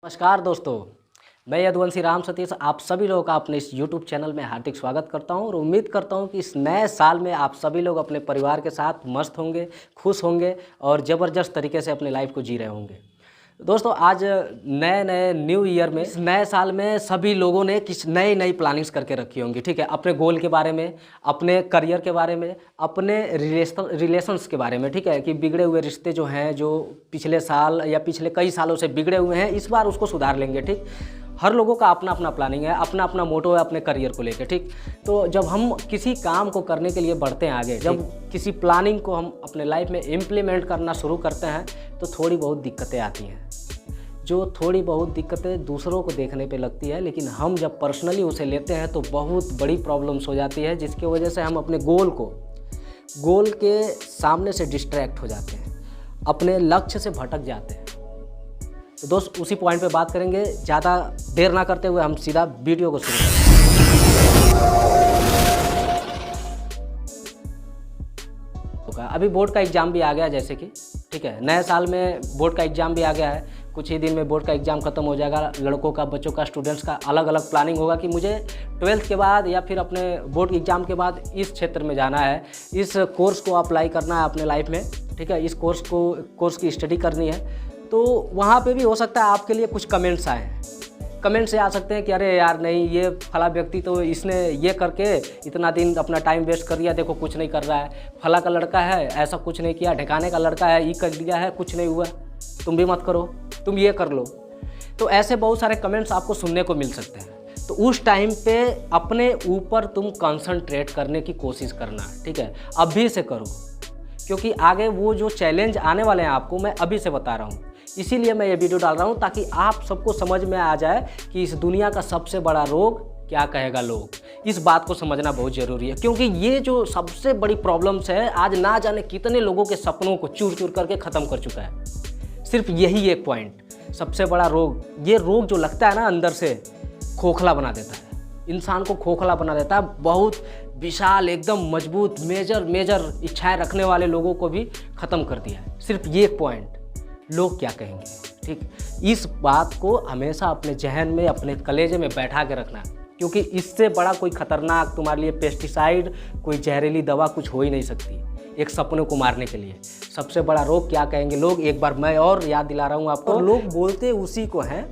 नमस्कार दोस्तों, मैं यदुवंशी राम सतीश आप सभी लोगों का अपने इस YouTube चैनल में हार्दिक स्वागत करता हूं और उम्मीद करता हूं कि इस नए साल में आप सभी लोग अपने परिवार के साथ मस्त होंगे, खुश होंगे और ज़बरदस्त तरीके से अपने लाइफ को जी रहे होंगे। दोस्तों आज नए न्यू ईयर में इस नए साल में सभी लोगों ने किस नई प्लानिंग्स करके रखी होंगी, ठीक है। अपने गोल के बारे में, अपने करियर के बारे में, अपने रिलेशंस के बारे में, ठीक है, कि बिगड़े हुए रिश्ते जो हैं, जो पिछले साल या पिछले कई सालों से बिगड़े हुए हैं, इस बार उसको सुधार लेंगे, ठीक। हर लोगों का अपना अपना प्लानिंग है, अपना अपना मोटो है अपने करियर को लेकर, ठीक। तो जब हम किसी काम को करने के लिए बढ़ते हैं आगे, जब किसी प्लानिंग को हम अपने लाइफ में इम्प्लीमेंट करना शुरू करते हैं तो थोड़ी बहुत दिक्कतें आती हैं। जो थोड़ी बहुत दिक्कतें दूसरों को देखने पे लगती है, लेकिन हम जब पर्सनली उसे लेते हैं तो बहुत बड़ी प्रॉब्लम्स हो जाती है, जिसकी वजह से हम अपने गोल के सामने से डिस्ट्रैक्ट हो जाते हैं, अपने लक्ष्य से भटक जाते हैं। तो दोस्त उसी पॉइंट पे बात करेंगे, ज़्यादा देर ना करते हुए हम सीधा वीडियो को शुरू करें। अभी बोर्ड का एग्ज़ाम भी आ गया जैसे कि, ठीक है, नए साल में बोर्ड का एग्ज़ाम भी आ गया है। कुछ ही दिन में बोर्ड का एग्ज़ाम ख़त्म हो जाएगा। लड़कों का, बच्चों का, स्टूडेंट्स का अलग अलग प्लानिंग होगा कि मुझे 12th के बाद या फिर अपने बोर्ड एग्ज़ाम के बाद इस क्षेत्र में जाना है, इस कोर्स को अप्लाई करना है अपने लाइफ में, ठीक है, इस कोर्स की स्टडी करनी है। तो वहाँ पे भी हो सकता है आपके लिए कुछ कमेंट्स आए। कमेंट से आ सकते हैं कि अरे यार नहीं, ये फला व्यक्ति तो इसने ये करके इतना दिन अपना टाइम वेस्ट कर दिया, देखो कुछ नहीं कर रहा है। फला का लड़का है, ऐसा कुछ नहीं किया। ढकाने का लड़का है, ये कर लिया है, कुछ नहीं हुआ। तुम भी मत करो, तुम ये कर लो। तो ऐसे बहुत सारे कमेंट्स आपको सुनने को मिल सकते हैं। तो उस टाइम पे अपने ऊपर तुम कंसंट्रेट करने की कोशिश करना, ठीक है, अभी से करो, क्योंकि आगे वो जो चैलेंज आने वाले हैं आपको, मैं अभी से बता रहा हूँ। इसीलिए मैं ये वीडियो डाल रहा हूँ ताकि आप सबको समझ में आ जाए कि इस दुनिया का सबसे बड़ा रोग क्या कहेगा लोग। इस बात को समझना बहुत ज़रूरी है, क्योंकि ये जो सबसे बड़ी प्रॉब्लम्स है, आज ना जाने कितने लोगों के सपनों को चूर चूर करके ख़त्म कर चुका है। सिर्फ यही एक पॉइंट, सबसे बड़ा रोग। ये रोग जो लगता है ना, अंदर से खोखला बना देता है, इंसान को खोखला बना देता है। बहुत विशाल, एकदम मजबूत, मेजर इच्छाएं रखने वाले लोगों को भी ख़त्म कर दिया है। सिर्फ ये एक पॉइंट, लोग क्या कहेंगे, ठीक। इस बात को हमेशा अपने जहन में, अपने कलेजे में बैठा के रखना, क्योंकि इससे बड़ा कोई खतरनाक तुम्हारे लिए पेस्टिसाइड, कोई जहरीली दवा कुछ हो ही नहीं सकती एक सपने को मारने के लिए। सबसे बड़ा रोग क्या कहेंगे लोग, एक बार मैं और याद दिला रहा हूँ आपको। और लोग बोलते उसी को हैं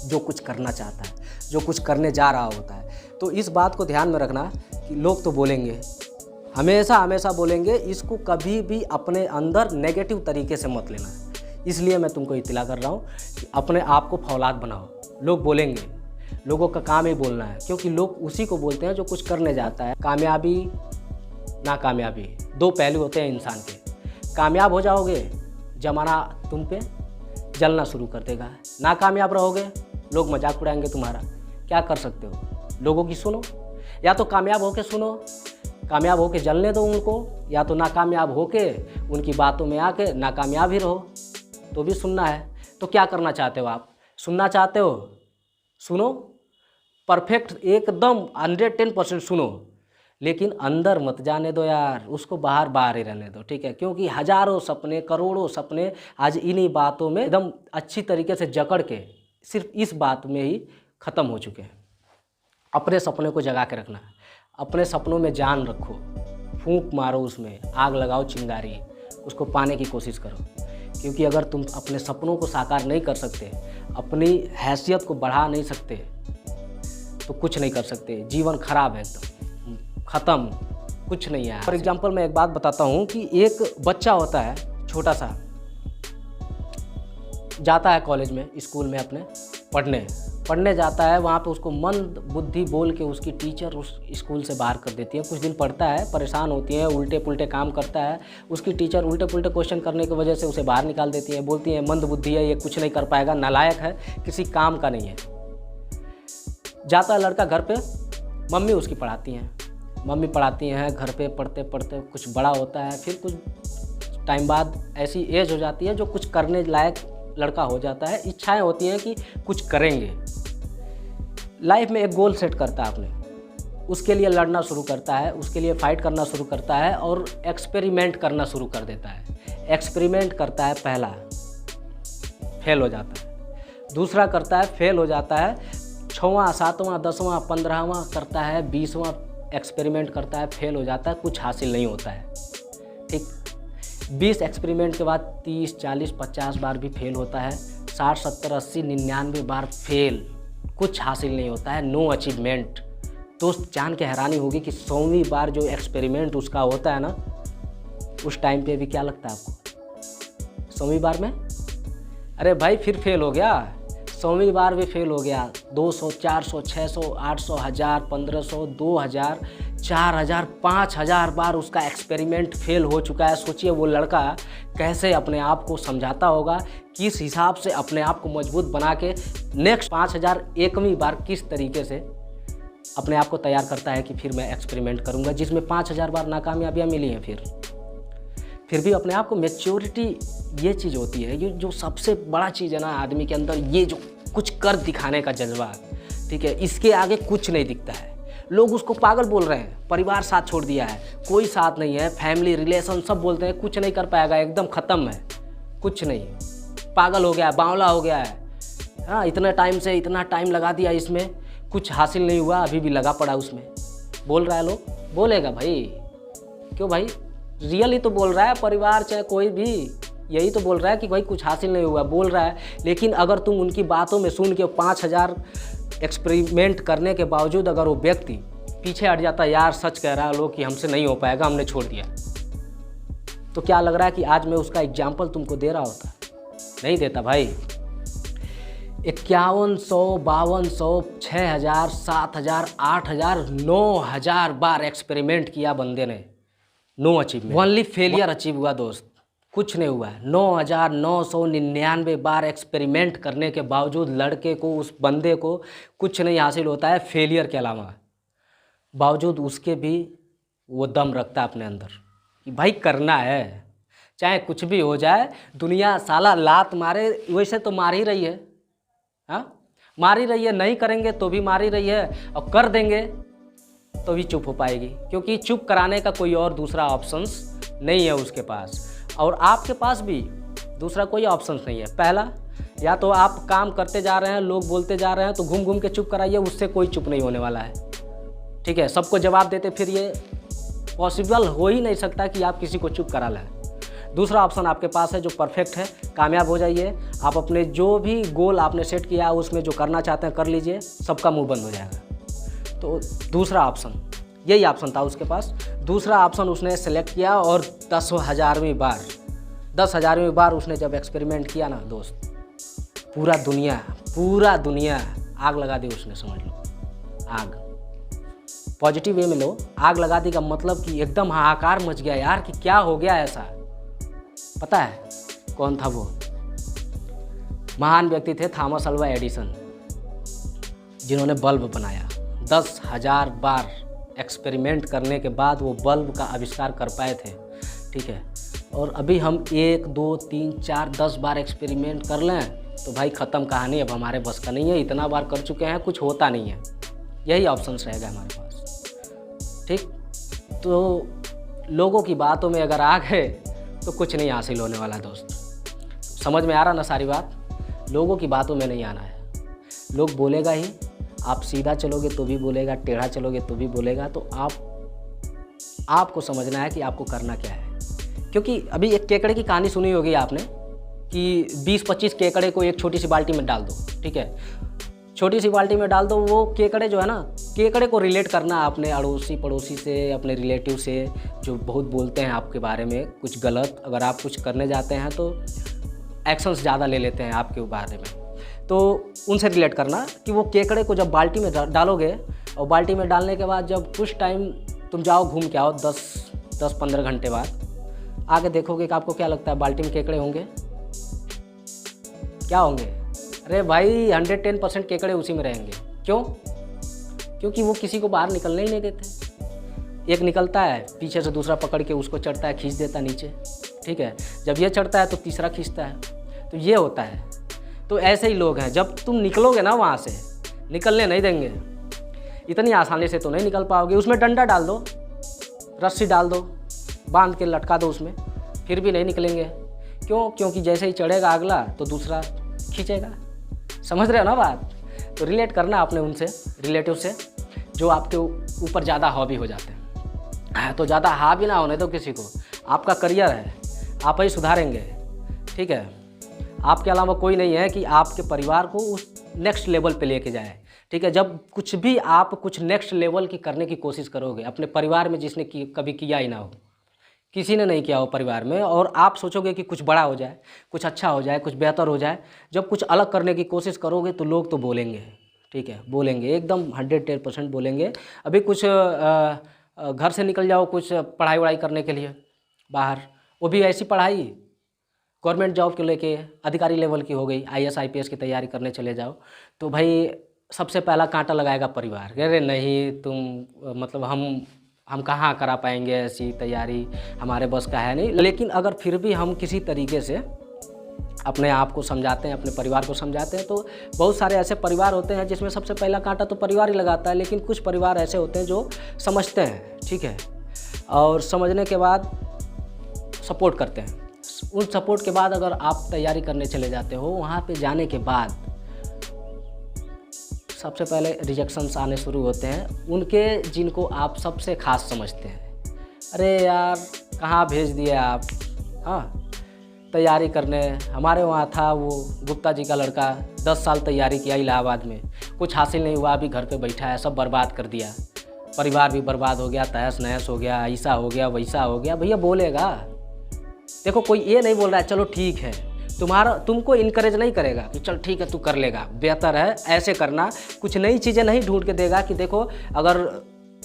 जो कुछ करना चाहता है, जो कुछ करने जा रहा होता है। तो इस बात को ध्यान में रखना कि लोग तो बोलेंगे, हमेशा बोलेंगे। इसको कभी भी अपने अंदर नेगेटिव तरीके से मत लेना। इसलिए मैं तुमको इत्तला कर रहा हूँ कि अपने आप को फौलाद बनाओ। लोग बोलेंगे, लोगों का काम ही बोलना है, क्योंकि लोग उसी को बोलते हैं जो कुछ करने जाता है। कामयाबी, नाकामयाबी, दो पहलू होते हैं इंसान के। कामयाब हो जाओगे, ज़माना तुम पे जलना शुरू कर देगा। नाकामयाब रहोगे, लोग मजाक उड़ाएंगे तुम्हारा। क्या कर सकते हो, लोगों की सुनो, या तो कामयाब होके सुनो, कामयाब होके जलने दो उनको, या तो नाकामयाब होके उनकी बातों में आके नाकामयाब ही रहो, तो भी सुनना है। तो क्या करना चाहते हो आप, सुनना चाहते हो, सुनो, परफेक्ट एकदम 110% सुनो, लेकिन अंदर मत जाने दो यार, उसको बाहर ही रहने दो, ठीक है। क्योंकि हजारों सपने, करोड़ों सपने आज इन्हीं बातों में एकदम अच्छी तरीके से जकड़ के सिर्फ इस बात में ही ख़त्म हो चुके हैं। अपने सपने को जगा के रखना, अपने सपनों में जान रखो, फूंक मारो, उसमें आग लगाओ, चिंगारी, उसको पाने की कोशिश करो। क्योंकि अगर तुम अपने सपनों को साकार नहीं कर सकते, अपनी हैसियत को बढ़ा नहीं सकते, तो कुछ नहीं कर सकते। जीवन खराब है, एकदम ख़त्म, कुछ नहीं है। फॉर एग्जाम्पल मैं एक बात बताता हूँ कि एक बच्चा होता है छोटा सा, जाता है कॉलेज में, स्कूल में अपने पढ़ने जाता है। वहाँ पे उसको मंद बुद्धि बोल के उसकी टीचर उस स्कूल से बाहर कर देती है। कुछ दिन पढ़ता है, परेशान होती है, उल्टे पुल्टे काम करता है। उसकी टीचर उल्टे पुल्टे क्वेश्चन करने की वजह से उसे बाहर निकाल देती है। बोलती है मंद बुद्धि है, ये कुछ नहीं कर पाएगा, नालायक है, किसी काम का नहीं है। जाता है लड़का घर पे, मम्मी उसकी पढ़ाती हैं। घर पे पढ़ते पढ़ते कुछ बड़ा होता है, फिर कुछ टाइम बाद ऐसी एज हो जाती है जो कुछ करने लायक लड़का हो जाता है। इच्छाएं होती हैं कि कुछ करेंगे, लाइफ में एक गोल सेट करता है आपने, उसके लिए लड़ना शुरू करता है, उसके लिए फाइट करना शुरू करता है और एक्सपेरिमेंट करना शुरू कर देता है। एक्सपेरिमेंट करता है, पहला फेल हो जाता है, दूसरा करता है फेल हो जाता है, 6वां 7वां 10वां 15वां करता है, 20वां एक्सपेरिमेंट करता है, फेल हो जाता है, कुछ हासिल नहीं होता है। ठीक, 20 एक्सपेरिमेंट के बाद 30 40 50 बार भी फेल होता है, 60 70 80 99 बार फेल, कुछ हासिल नहीं होता है, नो अचीवमेंट। दोस्त जान के हैरानी होगी कि 100वीं बार जो एक्सपेरिमेंट उसका होता है ना, उस टाइम पे भी क्या लगता है आपको? 100वीं बार में अरे भाई फिर फेल हो गया, 100वीं बार भी फेल हो गया, 200 400 600 800 1000 1500 2000 4000 5000 बार उसका एक्सपेरिमेंट फेल हो चुका है। सोचिए वो लड़का कैसे अपने आप को समझाता होगा, किस हिसाब से अपने आप को मजबूत बना के नेक्स्ट 5001वीं बार किस तरीके से अपने आप को तैयार करता है कि फिर मैं एक्सपेरिमेंट करूंगा, जिसमें 5000 बार नाकामयाबियाँ मिली हैं। फिर भी अपने आप को मैच्योरिटी ये चीज़ होती है, ये जो सबसे बड़ा चीज़ है ना आदमी के अंदर, ये जो कुछ कर दिखाने का जज्बा, ठीक है, इसके आगे कुछ नहीं दिखता है। लोग उसको पागल बोल रहे हैं, परिवार साथ छोड़ दिया है, कोई साथ नहीं है, फैमिली रिलेशन सब बोलते हैं कुछ नहीं कर पाएगा, एकदम ख़त्म है, कुछ नहीं, पागल हो गया है, बावला हो गया है, हाँ इतना टाइम से इतना टाइम लगा दिया इसमें, कुछ हासिल नहीं हुआ, अभी भी लगा पड़ा उसमें, बोल रहा है। लोग बोलेगा भाई, क्यों भाई, रियल ही तो बोल रहा है, परिवार चाहे कोई भी यही तो बोल रहा है कि भाई कुछ हासिल नहीं हुआ, बोल रहा है। लेकिन अगर तुम उनकी बातों में सुन के 5000 एक्सपेरिमेंट करने के बावजूद अगर वो व्यक्ति पीछे हट जाता, यार सच कह रहा है लोग कि हमसे नहीं हो पाएगा, हमने छोड़ दिया, तो क्या लग रहा है कि आज मैं उसका एग्जाम्पल तुमको दे रहा होता? नहीं देता भाई। 5100 5200 6000 7000 8000 9000 बार एक्सपेरिमेंट किया बंदे ने, know achievement, only failure achieve हुआ दोस्त, कुछ नहीं हुआ है। 9999 बार एक्सपेरिमेंट करने के बावजूद लड़के को, उस बंदे को कुछ नहीं हासिल होता है फेलियर के अलावा, बावजूद उसके भी वो दम रखता है अपने अंदर कि भाई करना है, चाहे कुछ भी हो जाए, दुनिया साला लात मारे, वैसे तो मार ही रही है, हाँ मार ही रही है, नहीं करेंगे तो भी मार ही रही है, और कर देंगे तो भी चुप हो पाएगी, क्योंकि चुप कराने का कोई और दूसरा ऑप्शंस नहीं है उसके पास, और आपके पास भी दूसरा कोई ऑप्शंस नहीं है। पहला, या तो आप काम करते जा रहे हैं, लोग बोलते जा रहे हैं तो घूम घूम के चुप कराइए, उससे कोई चुप नहीं होने वाला है, ठीक है, सबको जवाब देते फिर ये पॉसिबल हो ही नहीं सकता कि आप किसी को चुप करा लें। दूसरा ऑप्शन आपके पास है जो परफेक्ट है, कामयाब हो जाइए, आप अपने जो भी गोल आपने सेट किया उसमें जो करना चाहते हैं कर लीजिए, सबका मुंह बंद हो जाएगा। तो दूसरा ऑप्शन, यही ऑप्शन था उसके पास, दूसरा ऑप्शन उसने सेलेक्ट किया, और 10,000वीं बार उसने जब एक्सपेरिमेंट किया ना दोस्त, पूरा दुनिया आग लगा दी उसने, समझ लो आग, पॉजिटिव वे में लो, आग लगा दी का मतलब कि एकदम हाहाकार मच गया यार कि क्या हो गया ऐसा। पता है कौन था वो? महान व्यक्ति थे थॉमस अल्वा एडिसन, जिन्होंने बल्ब बनाया। 10,000 बार एक्सपेरिमेंट करने के बाद वो बल्ब का आविष्कार कर पाए थे, ठीक है, और अभी हम 1 2 3 4 10 बार एक्सपेरिमेंट कर लें तो भाई ख़त्म कहानी, अब हमारे बस का नहीं है, इतना बार कर चुके हैं, कुछ होता नहीं है, यही ऑप्शंस रहेगा हमारे पास, ठीक। तो लोगों की बातों में अगर आ गए तो कुछ नहीं हासिल होने वाला दोस्त, समझ में आ रहा ना सारी बात? लोगों की बातों में नहीं आना है, लोग बोलेगा ही, आप सीधा चलोगे तो भी बोलेगा, टेढ़ा चलोगे तो भी बोलेगा, तो आपको समझना है कि आपको करना क्या है। क्योंकि अभी एक केकड़े की कहानी सुनी होगी आपने कि 20-25 केकड़े को एक छोटी सी बाल्टी में डाल दो, ठीक है, छोटी सी बाल्टी में डाल दो, वो केकड़े जो है ना, केकड़े को रिलेट करना अपने अड़ोसी पड़ोसी से, अपने रिलेटिव से, जो बहुत बोलते हैं आपके बारे में कुछ गलत, अगर आप कुछ करने जाते हैं तो एक्शंस ज़्यादा ले लेते हैं आपके बारे में, तो उनसे रिलेट करना कि वो केकड़े को जब बाल्टी में डालोगे, और बाल्टी में डालने के बाद जब कुछ टाइम तुम जाओ घूम के आओ, 10-15 घंटे बाद आगे देखोगे कि आपको क्या लगता है, बाल्टी में केकड़े होंगे? क्या होंगे? अरे भाई 110% केकड़े उसी में रहेंगे। क्यों? क्योंकि वो किसी को बाहर निकलने ही नहीं देते। एक निकलता है, पीछे से दूसरा पकड़ के उसको चढ़ता है, खींच देता नीचे, ठीक है, जब ये चढ़ता है तो तीसरा खींचता है, तो ये होता है। तो ऐसे ही लोग हैं, जब तुम निकलोगे ना वहाँ से, निकलने नहीं देंगे, इतनी आसानी से तो नहीं निकल पाओगे। उसमें डंडा डाल दो, रस्सी डाल दो, बांध के लटका दो उसमें, फिर भी नहीं निकलेंगे। क्यों? क्योंकि जैसे ही चढ़ेगा अगला तो दूसरा खींचेगा, समझ रहे हो ना बात। तो रिलेट करना आपने उनसे, रिलेटिव से, जो आपके ऊपर ज़्यादा हावी हो जाते हैं। तो ज़्यादा हावी ना होने दो किसी को। आपका करियर है, आप ही सुधारेंगे, ठीक है। आपके अलावा कोई नहीं है कि आपके परिवार को उस नेक्स्ट लेवल पे लेके जाए, ठीक है। जब कुछ भी आप कुछ नेक्स्ट लेवल की करने की कोशिश करोगे अपने परिवार में, जिसने कभी किया ही ना हो, किसी ने नहीं किया हो परिवार में, और आप सोचोगे कि कुछ बड़ा हो जाए, कुछ अच्छा हो जाए, कुछ बेहतर हो जाए, जब कुछ अलग करने की कोशिश करोगे तो लोग तो बोलेंगे, ठीक है, बोलेंगे, एकदम 110% बोलेंगे। अभी कुछ घर से निकल जाओ कुछ पढ़ाई वढ़ाई करने के लिए बाहर, वो भी ऐसी पढ़ाई गवर्नमेंट जॉब के लेके अधिकारी लेवल की हो गई, IAS IPS की तैयारी करने चले जाओ, तो भाई सबसे पहला कांटा लगाएगा परिवार। अरे नहीं तुम मतलब हम कहाँ करा पाएंगे ऐसी तैयारी, हमारे बस का है नहीं। लेकिन अगर फिर भी हम किसी तरीके से अपने आप को समझाते हैं, अपने परिवार को समझाते हैं, तो बहुत सारे ऐसे परिवार होते हैं जिसमें सबसे पहला कांटा तो परिवार ही लगाता है। लेकिन कुछ परिवार ऐसे होते हैं जो समझते हैं, ठीक है, और समझने के बाद सपोर्ट करते हैं। उन सपोर्ट के बाद अगर आप तैयारी करने चले जाते हो, वहाँ पे जाने के बाद सबसे पहले रिजेक्शंस आने शुरू होते हैं उनके, जिनको आप सबसे खास समझते हैं। अरे यार कहाँ भेज दिए आप, हाँ तैयारी करने। हमारे वहाँ था वो गुप्ता जी का लड़का, 10 साल तैयारी किया इलाहाबाद में, कुछ हासिल नहीं हुआ, अभी घर पे बैठा है, सब बर्बाद कर दिया, परिवार भी बर्बाद हो गया, तहस नहस हो गया, ऐसा हो गया वैसा हो गया। भैया बोलेगा, देखो कोई ये नहीं बोल रहा है चलो ठीक है, तुमको इनकरेज नहीं करेगा कि चल ठीक है तू कर लेगा, बेहतर है ऐसे करना, कुछ नई चीज़ें नहीं ढूंढ के देगा कि देखो अगर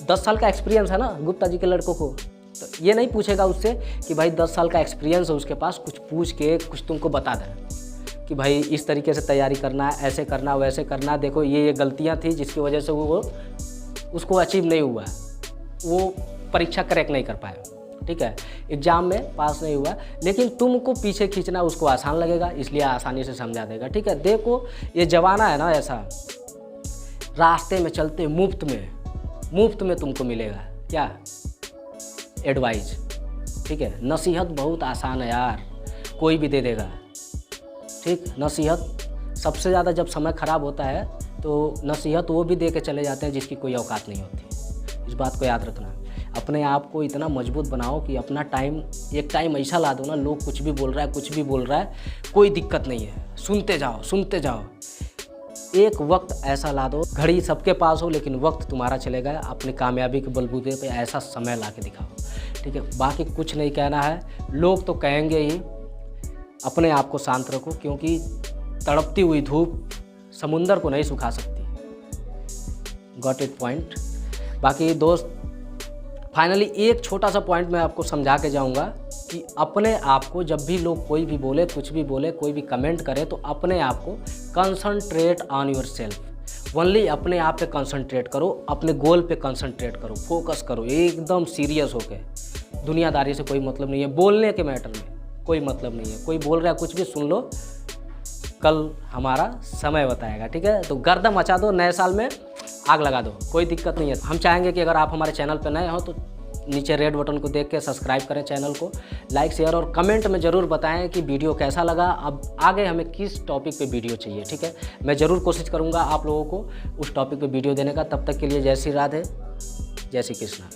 10 साल का एक्सपीरियंस है ना गुप्ता जी के लड़कों को, तो ये नहीं पूछेगा उससे कि भाई 10 साल का एक्सपीरियंस है उसके पास, कुछ पूछ के कुछ तुमको बता दे कि भाई इस तरीके से तैयारी करना है, ऐसे करना वैसे करना, देखो ये गलतियाँ थी जिसकी वजह से वो उसको अचीव नहीं हुआ, वो परीक्षा क्रैक नहीं कर पाया, ठीक है, एग्ज़ाम में पास नहीं हुआ। लेकिन तुमको पीछे खींचना उसको आसान लगेगा, इसलिए आसानी से समझा देगा, ठीक है। देखो ये ज़माना है ना ऐसा, रास्ते में चलते मुफ्त में तुमको मिलेगा क्या, एडवाइस, ठीक है। नसीहत बहुत आसान है यार, कोई भी दे देगा, ठीक। नसीहत सबसे ज़्यादा जब समय ख़राब होता है तो नसीहत वो भी दे के चले जाते हैं जिसकी कोई औकात नहीं होती। इस बात को याद रखना। अपने आप को इतना मजबूत बनाओ कि अपना एक टाइम ऐसा ला दो ना, लोग कुछ भी बोल रहा है कोई दिक्कत नहीं है, सुनते जाओ। एक वक्त ऐसा ला दो, घड़ी सबके पास हो लेकिन वक्त तुम्हारा चलेगा, अपनी कामयाबी के बलबूते पे ऐसा समय ला के दिखाओ, ठीक है। बाकी कुछ नहीं कहना है, लोग तो कहेंगे ही, अपने आप को शांत रखो, क्योंकि तड़पती हुई धूप समुंदर को नहीं सुखा सकती। Got it point. बाकी दोस्त फाइनली एक छोटा सा पॉइंट मैं आपको समझा के जाऊंगा कि अपने आप को जब भी लोग कोई भी बोले, कुछ भी बोले, कोई भी कमेंट करे, तो अपने आप को concentrate on your self, only अपने आप पे कंसंट्रेट करो, अपने गोल पे कंसंट्रेट करो, फोकस करो एकदम सीरियस होके। दुनियादारी से कोई मतलब नहीं है, बोलने के मैटर में कोई मतलब नहीं है, कोई बोल रहा है कुछ भी सुन लो, कल हमारा समय बताएगा, ठीक है। तो गर्दन मचा दो, नए साल में आग लगा दो, कोई दिक्कत नहीं है। हम चाहेंगे कि अगर आप हमारे चैनल पर नए हो तो नीचे रेड बटन को देख के सब्सक्राइब करें चैनल को, लाइक शेयर और कमेंट में ज़रूर बताएं कि वीडियो कैसा लगा, अब आगे हमें किस टॉपिक पे वीडियो चाहिए, ठीक है। मैं ज़रूर कोशिश करूँगा आप लोगों को उस टॉपिक पे वीडियो देने का। तब तक के लिए जय श्री राधे, जय श्री कृष्णा।